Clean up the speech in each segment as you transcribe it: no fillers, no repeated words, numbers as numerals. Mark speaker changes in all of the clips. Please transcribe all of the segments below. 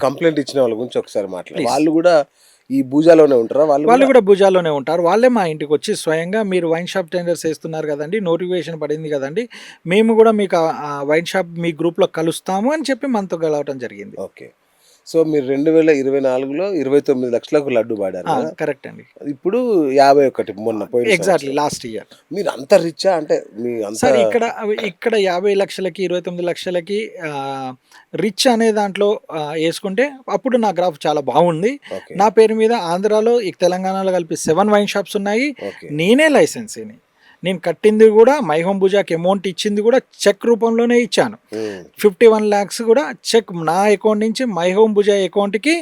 Speaker 1: Complaint ఇచ్చిన వాళ్ళ గురించి ఒకసారి మాట్లాడు.
Speaker 2: ప్లీజ్.
Speaker 1: వాళ్ళు గూడా ఈ భూజాలోనే ఉంటారా? వాళ్ళు
Speaker 2: వాళ్ళు
Speaker 1: గూడా?
Speaker 2: కూడా భుజాల్లోనే ఉంటారు. వాళ్ళే మా ఇంటికొచ్చి స్వయంగా మీరు వైన్ షాప్ టెండర్స్ ఏస్తున్నారు గదండీ! నోటిఫికేషన్ పడింది గదండీ! మేము గూడా మీకు వైన్ షాప్ మీ గ్రూప్‌లో కలుస్తాము అని చెప్పి మనతో కలవటం జరిగింది.
Speaker 1: ఓకే. సో, మీరు 2024లో 29,00,000కు లడ్డు పాడారు గదా!
Speaker 2: కరెక్ట్ అండి.
Speaker 1: ఇప్పుడు 51 మొన్న పోయిన
Speaker 2: ఎగ్జాక్ట్‌లీ
Speaker 1: సంవత్సరం.
Speaker 2: Last year.
Speaker 1: మీరు అంత రిచ్చా? అంటే మీ అంత
Speaker 2: సార్ ఇక్కడ 50,00,000కి 29,00,000కి రిచ్ అనే దాంట్లో యేసుకుంటే అప్పుడు నా గ్రాఫ్ చాలా బాగుంది.
Speaker 1: ఓకే.
Speaker 2: నా పేరు మీద ఆంధ్రాలో, తెలంగాణలో కలిపి 7 వైన్ షాప్స్ ఉన్నాయి.
Speaker 1: ఓకే.
Speaker 2: నేనే లైసెన్సీని. నేను కట్టింది గూడా మై హోమ్ భుజాకి అమౌంట్ ఇచ్చింది గూడా చెక్ రూపంలోనే ఇచ్చాను.
Speaker 1: హ్మ్.
Speaker 2: 51 లాక్స్ కూడా చెక్ నా అకౌంట్ నుంచి మై హోమ్ భుజా అకౌంట్‌కి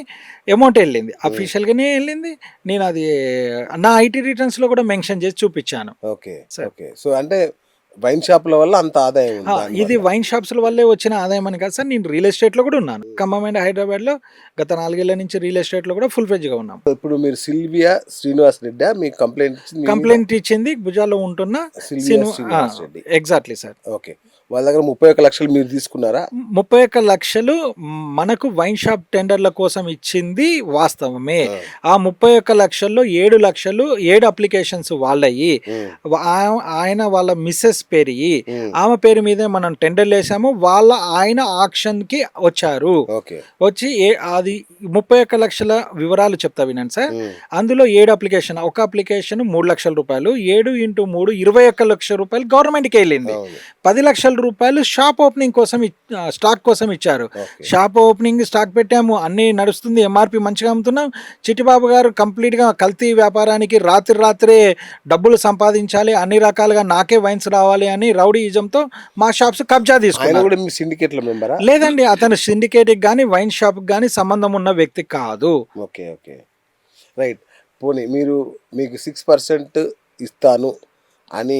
Speaker 2: అమౌంట్ ఎళ్ళింది. అఫీషియల్‌గానే ఎళ్ళింది. నేను అది నా ఐటీ రిటర్న్స్‌లో కూడా మెన్షన్ చేసి చూపిచ్చాను.
Speaker 1: ఓకే.
Speaker 2: సార్.
Speaker 1: ఓకే. సో, అంటే వైన్ షాపుల వల్ల అంత ఆదాయం ఉంది
Speaker 2: ఇది
Speaker 1: దానివల్ల.
Speaker 2: వైన్ షాప్స్‌ల వల్లే వచ్చిన ఆదాయం అని కాదు సార్. నేను రియల్ ఎస్టేట్‌లో కూడా ఉన్నాను. ఖమ్మం అండ్ హైదరాబాద్‌లో గత 4 ఏళ్ల నుంచి రియల్ ఎస్టేట్‌లో కూడా ఫుల్ ఫ్లెడ్జ్‌గా ఉన్నాం.
Speaker 1: ఇప్పుడు మీరు సిల్వియా శ్రీనివాస్ రెడ్డా మీకు కంప్లైంట్ ఇచ్చింది? మీ మీద?
Speaker 2: కంప్లైంట్ ఇచ్చింది భుజాలో ఉంటున్న
Speaker 1: Sylvia Srinivas Reddy.
Speaker 2: Exactly sir.
Speaker 1: Okay. వాళ్ళ దగ్గర 31,00,000 మీరు తీసుకున్నారా?
Speaker 2: 31,00,000 మనకు వైన్ షాప్ టెండర్ల కోసం ఇచ్చింది వాస్తవమే.
Speaker 1: ఆ.
Speaker 2: ఆ 31,00,000లో 7,00,000 7 అప్లికేషన్స్ వాళ్ళయి.
Speaker 1: హ్మ్.
Speaker 2: ఆయన వాళ్ళ మిస్సెస్ పేరియి.
Speaker 1: హ్మ్.
Speaker 2: ఆమె పేరు మీదే మనం టెండర్లు వేసాము. ఆయన ఆక్షన్‌కి వచ్చారు.
Speaker 1: ఓకే.
Speaker 2: వచ్చి అది 31,00,000 వివరాలు చెప్తా వినండి సార్.
Speaker 1: హ్మ్.
Speaker 2: అందులో 7 అప్లికేషన్. ఒక అప్లికేషన్ ₹3,00,000, 7 × 3 21,00,000 గవర్నమెంట్‌కి వెళ్ళింది.
Speaker 1: అవును.
Speaker 2: ₹10,00,000 షాప్ ఓపెనింగ్ కోసం స్టాక్ కోసం ఇచ్చారు.
Speaker 1: ఓకే.
Speaker 2: షాప్ ఓపెనింగ్ స్టాక్ పెట్టాము, అన్నీ నడుస్తుంది, ఎంఆర్పి మంచిగా అమ్ముతున్నాం. చిట్టిబాబు గారు కంప్లీట్గా కల్తీ వ్యాపారానికి రాత్రే డబ్బులు సంపాదించాలి, అన్ని రకాలుగా నాకే వైన్స్ రావాలి అని రౌడీయిజంతో మా షాప్స్ కబ్జా
Speaker 1: ఆయన
Speaker 2: తీసుకున్నారు.
Speaker 1: కూడా మీ సిండికేట్‌లో మెంబరా?
Speaker 2: లేదండి, అతను సిండికేట్కి కానీ వైన్ షాప్కి కానీ సంబంధం ఉన్న వ్యక్తి కాదు.
Speaker 1: ఓకే. ఓకే. రైట్. పోనీ మీకు 6% ఇస్తాను అని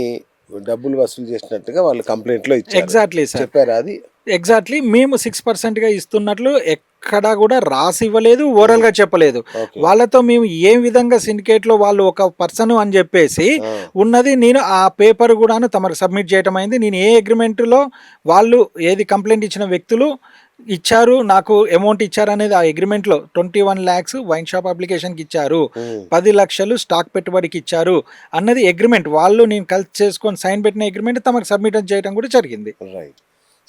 Speaker 1: డబ్బులు వసూలు చేసినట్టుగా వాళ్ళు కంప్లైంట్‌లో ఇచ్చారు.
Speaker 2: Exactly sir.
Speaker 1: చెప్పారా అది?
Speaker 2: ఎగ్జాక్ట్లీ మేము 6%గా ఇస్తున్నట్లు ఎక్కడా కూడా రాసి ఇవ్వలేదు, ఓరల్గా చెప్పలేదు.
Speaker 1: ఓకే.
Speaker 2: వాళ్ళతో మేము ఏ విధంగా సిండికేట్లో వాళ్ళు ఒక పర్సన్ అని చెప్పేసి
Speaker 1: ఆ.
Speaker 2: ఉన్నది, నేను ఆ పేపర్ కూడాను తమకు సబ్మిట్ చేయటం అయింది. నేను ఏ అగ్రిమెంట్లో వాళ్ళు ఏది కంప్లైంట్ ఇచ్చిన వ్యక్తులు ఇచ్చారు, నాకు అమౌంట్ ఇచ్చారు అనేది ఆ అగ్రిమెంట్లో 21 lakhs వైన్ షాప్ అప్లికేషన్కి ఇచ్చారు,
Speaker 1: హ్మ్.
Speaker 2: 10,00,000 స్టాక్ పెట్టుబడికి ఇచ్చారు అన్నది అగ్రిమెంట్. వాళ్ళు నేను కలిసి చేసుకొని సైన్ పెట్టిన అగ్రిమెంట్ తమకు సబ్మిట్ చేయడం కూడా జరిగింది.
Speaker 1: రైట్.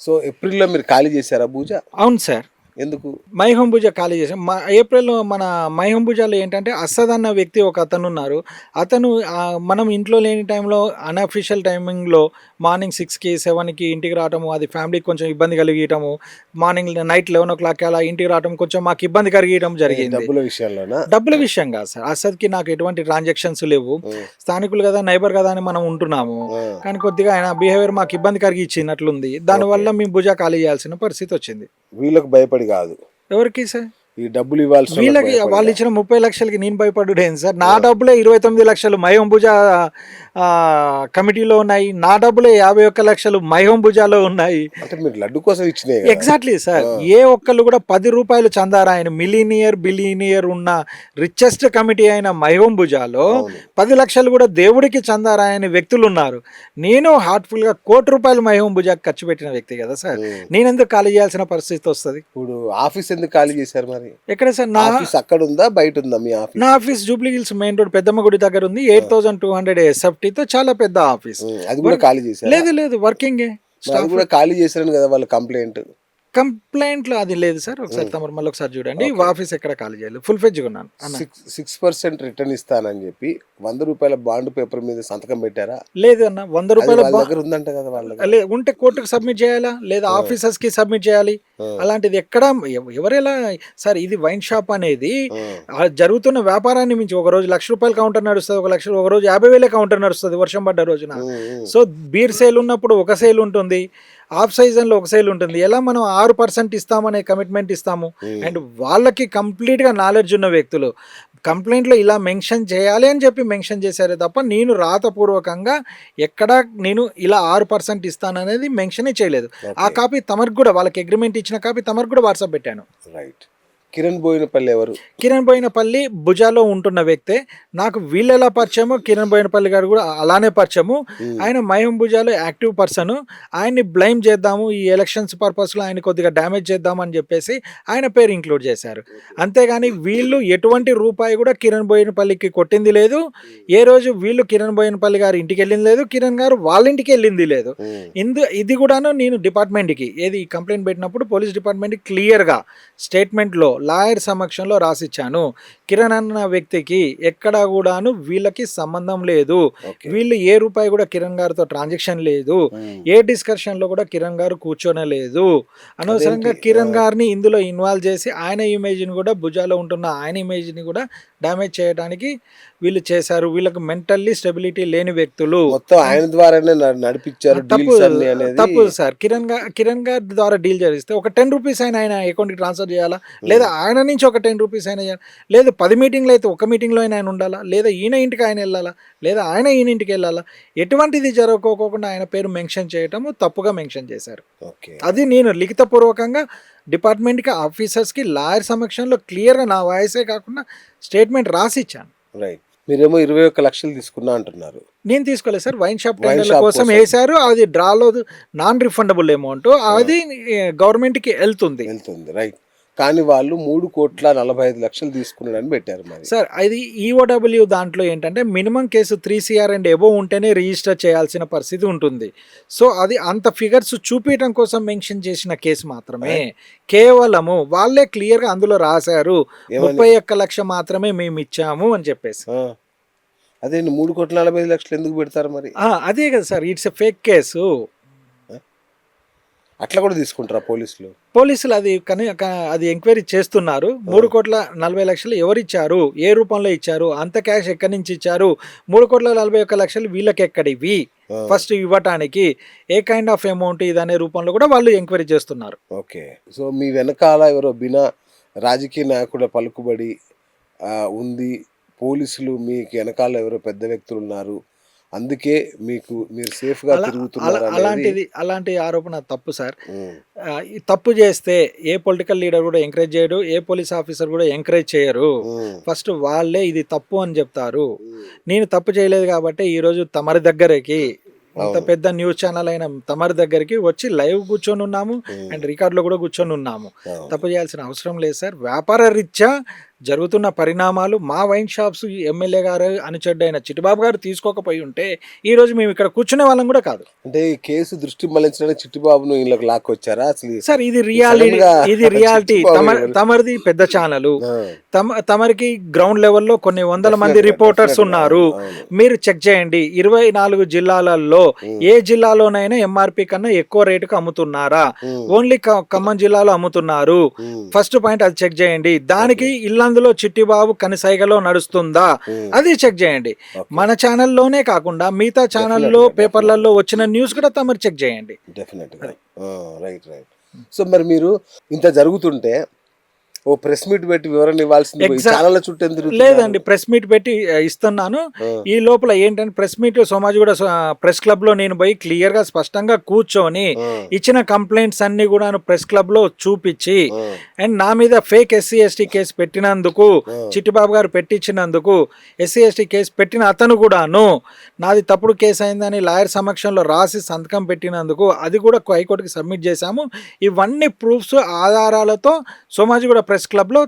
Speaker 1: సో, ఏప్రిల్‌లో మీరు ఖాళీ చేశారా భూజ?
Speaker 2: అవును సార్.
Speaker 1: ఎందుకు?
Speaker 2: మై హోమ్ భుజా ఖాళీ చేసాం. ఏప్రిల్‌లో మన మై హోమ్ భుజాలో ఏంటంటే అసద్ అన్న వ్యక్తి ఒక అతను ఉన్నారు. అతను మనం ఇంట్లో లేని టైంలో అన్‌అఫీషియల్ టైమింగ్‌లో మార్నింగ్ 6కి 7కి ఇంటికి రావటము, అది ఫ్యామిలీకి కొంచెం ఇబ్బంది కలిగియటము, నైట్ 11 అలా ఇంటికి రావటం కొంచెం మాకు ఇబ్బంది కలిగియడం జరిగింది.
Speaker 1: డబ్బుల విషయంలోనా?
Speaker 2: డబ్బుల విషయం కాదు సార్. అసద్‌కి నాకు ఎటువంటి ట్రాన్సాక్షన్స్ లేవు.
Speaker 1: హ్మ్.
Speaker 2: స్థానికులు కదా, నైబర్ కదా అని మనం ఉంటున్నాము.
Speaker 1: ఆ.
Speaker 2: కానీ కొద్దిగా ఆయన బిహేవియర్ మాకు ఇబ్బంది కలిగించినట్లుంది. దానివల్ల మేము భుజా ఖాళీ చేయాల్సిన పరిస్థితి వచ్చింది.
Speaker 1: వీళ్ళకి భయపడి కాదు.
Speaker 2: ఎవరికి సార్?
Speaker 1: ఈ డబ్బులు ఇవ్వాల్సిన వాళ్ళకి
Speaker 2: వీళ్ళకి
Speaker 1: భయపడి
Speaker 2: వాళ్ళు
Speaker 1: కాదు.
Speaker 2: ఇచ్చిన 30,00,000కి నేను భయపడుడు ఏంటి సార్? నా డబ్బులే 29,00,000 మై హోమ్ భుజా కమిటీలో ఉన్నాయి. నా డబ్బులే 51,00,000 మై హోమ్ భుజాలో ఉన్నాయి.
Speaker 1: అంటే మీరు లడ్డు కోసం ఇచ్చినాయి కదా.
Speaker 2: Exactly sir.
Speaker 1: ఆ.
Speaker 2: ఏ ఒక్కళ్ళు కూడా ₹10 చందారా ఆయన బిలియనియర్ ఉన్న రిచెస్ట్ కమిటీ అయిన మై హోమ్ భుజాలో
Speaker 1: అవును.
Speaker 2: 10,00,000 కూడా దేవుడికి చందారా అనే వ్యక్తులు ఉన్నారు. నేను హార్ట్ఫుల్గా ₹1,00,00,000 మై హోమ్ భుజాకి ఖర్చు పెట్టిన వ్యక్తి కదా సార్.
Speaker 1: హ్మ్.
Speaker 2: నేను ఎందుకు ఖాళీ చేయాల్సిన పరిస్థితి వస్తుంది?
Speaker 1: ఇప్పుడు ఆఫీస్ ఎందుకు ఖాళీ చేశారు మరి?
Speaker 2: ఎక్కడ సార్?
Speaker 1: ఆఫీస్ అక్కడ ఉందా, బయట ఉందా మీ ఆఫీస్?
Speaker 2: నా office Jubilee hills main road పెద్దమ్మ గుడి దగ్గర ఉంది. 8,200 SFTతో చాలా పెద్ద ఆఫీస్.
Speaker 1: అది కూడా ఖాళీ చేశారు.
Speaker 2: లేదు వర్కింగే.
Speaker 1: అది కూడా ఖాళీ చేశారని కదా వాళ్ళ కంప్లైంట్.
Speaker 2: కంప్లైంట్లో అది లేదు సార్. ఒకసారి తమరు మళ్ళీ ఒకసారి చూడండి. ఆఫీస్ ఎక్కడ ఖాళీ చేయాలి, ఫుల్ ఫ్లెడ్జ్గా ఉన్నాను అన్న.
Speaker 1: 6% రిటర్న్ ఇస్తానని చెప్పి ₹100 బాండ్ పేపర్ మీద సంతకం పెట్టారా?
Speaker 2: లేదు అన్న, ₹100
Speaker 1: వాళ్ళ దగ్గర ఉందంట కదా వాళ్ళ దగ్గర.
Speaker 2: ఉంటే కోర్టుకు సబ్మిట్ చేయాలా, లేదా ఆఫీసర్స్ కి సబ్మిట్ చేయాలి. అలాంటిది ఎక్కడ ఎవరెలా సార్? ఇది వైన్ షాప్ అనేది జరుగుతున్న వ్యాపారాన్ని మించి ఒక రోజు ₹1,00,000 కౌంటర్ నడుస్తుంది, ఒక రోజు 50,000 కౌంటర్ నడుస్తుంది వర్షం పడ్డ రోజున. సో బీర్ సేల్ ఉన్నప్పుడు ఒక సేల్ ఉంటుంది, ఆఫ్ సీజన్లో ఒక సేల్ ఉంటుంది. ఎలా మనం 6% ఇస్తామనే కమిట్మెంట్ ఇస్తాము? అండ్ వాళ్ళకి కంప్లీట్గా నాలెడ్జ్ ఉన్న వ్యక్తులు కంప్లైంట్లో ఇలా మెన్షన్ చేయాలి అని చెప్పి మెన్షన్ చేశారే తప్ప నేను రాతపూర్వకంగా ఎక్కడా నేను ఇలా 6% ఇస్తాననేది మెన్షనే చేయలేదు. ఆ కాపీ తమరికి కూడా, వాళ్ళకి అగ్రిమెంట్ ఇచ్చిన కాపీ తమరికి కూడా వాట్సాప్ పెట్టాను.
Speaker 1: రైట్. కిరణ్ బోయినపల్లి ఎవరు?
Speaker 2: కిరణ్ బోయినపల్లి భుజాలో ఉంటున్న వ్యక్తే. నాకు వీళ్ళెలా పరిచయమో కిరణ్ బోయినపల్లి గారు కూడా అలానే పరిచయము. ఆయన మయం భుజాలో యాక్టివ్ పర్సన్. ఆయన్ని బ్లైమ్ చేద్దాము, ఈ ఎలక్షన్స్ పర్పస్లో ఆయన కొద్దిగా డ్యామేజ్ చేద్దాము అని చెప్పేసి ఆయన పేరు ఇంక్లూడ్ చేశారు. అంతేగాని వీళ్ళు ఎటువంటి రూపాయి కూడా కిరణ్ బోయినపల్లికి కొట్టింది లేదు. ఏ రోజు వీళ్ళు కిరణ్ బోయినపల్లి గారు ఇంటికి వెళ్ళింది లేదు, కిరణ్ గారు వాళ్ళ ఇంటికి వెళ్ళింది లేదు. ఇది కూడాను నేను డిపార్ట్మెంట్కి ఏది కంప్లైంట్ పెట్టినప్పుడు పోలీస్ డిపార్ట్మెంట్కి క్లియర్గా స్టేట్మెంట్లో లాయర్ సమక్షంలో రాసిచ్చాను. కిరణ్ అన్న వ్యక్తికి ఎక్కడా కూడాను వీళ్ళకి సంబంధం లేదు. వీళ్ళు ఏ రూపాయి కూడా కిరణ్ గారితో ట్రాన్సాక్షన్ లేదు. ఏ డిస్కషన్ లో కూడా కిరణ్ గారు కూర్చోనలేదు. అనవసరంగా కిరణ్ గారిని ఇందులో ఇన్వాల్వ్ చేసి ఆయన ఇమేజ్ ని కూడా భుజాలో ఉంటున్న ఆయన ఇమేజ్ ని కూడా డ్యామేజ్ చేయడానికి వీళ్ళు చేశారు. వీళ్ళకి మెంటల్లీ స్టెబిలిటీ లేని వ్యక్తులు.
Speaker 1: మొత్తం ఆయన ద్వారానే నడిపించారు.
Speaker 2: తప్పు సార్. కిరణ్ గారి ద్వారా డీల్ చేస్తే ఒక 10 రూపీస్ అయినా ఆయన అకౌంట్కి ట్రాన్స్ఫర్ చేయాలా, లేదా ఆయన నుంచి ఒక 10 రూపీస్ అయినా చేయాలి, లేదా 10 మీటింగ్లు అయితే ఒక మీటింగ్లో అయినా ఆయన ఉండాలా, లేదా ఈయన ఇంటికి ఆయన వెళ్ళాలా, లేదా ఆయన ఈయన ఇంటికి వెళ్ళాలా. ఎటువంటిది జరగకోకుండా ఆయన పేరు మెన్షన్ చేయటము తప్పుగా మెన్షన్ చేశారు. అది నేను లిఖితపూర్వకంగా డిపార్ట్మెంట్కి, ఆఫీసర్స్కి, లాయర్ సమక్షంలో క్లియర్గా నా వాయిసే కాకుండా స్టేట్మెంట్ రాసి ఇచ్చాను.
Speaker 1: రైట్. మీరేమో 21 లక్షలు తీసుకున్నా అంటున్నారు.
Speaker 2: నేను తీసుకోలేదు సార్. వైన్ షాప్ టెండర్ల కోసం వేశారు. అది డ్రాలో నాన్ రిఫండబుల్ అమౌంట్, అది గవర్నమెంట్కి వెళ్తుంది.
Speaker 1: రైట్. కానీ వాళ్ళు 3,45,00,000 తీసుకున్నాడని పెట్టారు మరి.
Speaker 2: సార్ అది ఈఓడబ్ల్యూ దాంట్లో ఏంటంటే minimum case 3 CR and above ఉంటేనే రిజిస్టర్ చేయాల్సిన పరిస్థితి ఉంటుంది. సో అది అంత ఫిగర్స్ చూపించడం కోసం మెన్షన్ చేసిన కేసు మాత్రమే. కేవలము వాళ్ళే క్లియర్గా అందులో రాశారు 31 లక్ష మాత్రమే మేము ఇచ్చాము అని చెప్పేసి.
Speaker 1: అదే 3,45,00,000 ఎందుకు పెడతారు మరి?
Speaker 2: అదే కదా sir, it's a fake case.
Speaker 1: అట్లా కూడా తీసుకుంటారా
Speaker 2: పోలీసులు? అది ఎంక్వైరీ చేస్తున్నారు. 3,40,00,000 ఎవరు ఇచ్చారు, ఏ రూపంలో ఇచ్చారు, అంత క్యాష్ ఎక్కడి నుంచి ఇచ్చారు, 3,41,00,000 వీళ్ళకి ఎక్కడివి ఫస్ట్ ఇవ్వటానికి, ఏ కైండ్ ఆఫ్ అమౌంట్ ఇదనే రూపంలో కూడా వాళ్ళు ఎంక్వైరీ చేస్తున్నారు.
Speaker 1: ఓకే. సో మీ వెనకాల ఎవరో బినా రాజకీయ నాయకుల పలుకుబడి ఉంది, పోలీసులు మీకు వెనకాల ఎవరో పెద్ద వ్యక్తులు ఉన్నారు, అందుకే మీరు సేఫ్ గా తిరుగుతున్నారు.
Speaker 2: అలాంటి ఆరోపణ తప్పు సార్. తప్పు చేస్తే ఏ పొలిటికల్ లీడర్ కూడా ఎంకరేజ్ చేయడు, ఏ పోలీస్ ఆఫీసర్ కూడా ఎంకరేజ్ చేయరు. ఫస్ట్ వాళ్ళే ఇది తప్పు అని చెప్తారు. నేను తప్పు చేయలేదు కాబట్టి ఈరోజు తమరి దగ్గరకి, అంత పెద్ద న్యూస్ ఛానల్ అయిన తమరి దగ్గరికి వచ్చి లైవ్ కూర్చొని ఉన్నాము అండ్ రికార్డులో కూడా కూర్చొని ఉన్నాము. తప్పు చేయాల్సిన అవసరం లేదు సార్. వ్యాపార రీత్యా జరుగుతున్న పరిణామాలు మా వైన్ షాప్స్ ఎమ్మెల్యే గారు అనుచరుడైన చిట్టిబాబు గారు తీసుకోకపోయి ఉంటే ఈ రోజు మేము ఇక్కడ కూర్చునే వాళ్ళం కూడా కాదు.
Speaker 1: అంటే ఈ కేసు దృష్టి మళ్లించడానికి చిట్టిబాబును ఇళ్ళకి లాక్కొచ్చారా అసలు?
Speaker 2: సార్ ఇది రియాలిటీ. తమరిది పెద్ద ఛానల్, తమరికి గ్రౌండ్ లెవెల్లో కొన్ని వందల మంది రిపోర్టర్స్ ఉన్నారు. మీరు చెక్ చేయండి, 24 జిల్లాలలో ఏ జిల్లాలోనైనా ఎంఆర్పి కన్నా ఎక్కువ రేటుకు అమ్ముతున్నారా? ఓన్లీ ఖమ్మం జిల్లాలో అమ్ముతున్నారు. ఫస్ట్ పాయింట్ అది చెక్ చేయండి. దానికి అందులో చిట్టిబాబు కనిసైగలో నడుస్తుందా అది చెక్ చేయండి. మన ఛానల్లోనే కాకుండా మిగతా ఛానల్లో పేపర్లలో వచ్చిన న్యూస్ కూడా తమరు చెక్ చేయండి.
Speaker 1: రైట్. సో మరి మీరు ఇంత జరుగుతుంటే ఓ ప్రెస్ మీట్ పెట్టి వివరణ ఇవ్వాల్సింది
Speaker 2: లేదండి. ప్రెస్ మీట్ పెట్టి ఇస్తున్నాను. ఈ లోపల ఏంటంటే press meet Somajiguda press club లో నేను పోయి క్లియర్ గా స్పష్టంగా కూర్చొని ఇచ్చిన కంప్లైంట్స్ అన్ని కూడా ప్రెస్ క్లబ్ లో చూపించి అండ్ నా మీద ఫేక్ SC/ST కేసు పెట్టినందుకు, చిట్టిబాబు గారు పెట్టించినందుకు, SC/ST కేసు పెట్టిన అతను కూడాను నాది తప్పుడు కేసు అయిందని లాయర్ సమక్షంలో రాసి సంతకం పెట్టినందుకు అది కూడా హైకోర్టుకి సబ్మిట్ చేశాము. ఇవన్నీ ప్రూఫ్స్ ఆధారాలతో సోమాజిగూడ ప్రెస్ క్లబ్ లో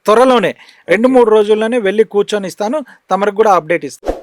Speaker 2: త్వరలోనే 2-3 రోజుల్లోనే వెళ్ళి కూర్చొని ఇస్తాను. తమరికి కూడా అప్డేట్ ఇస్తాను.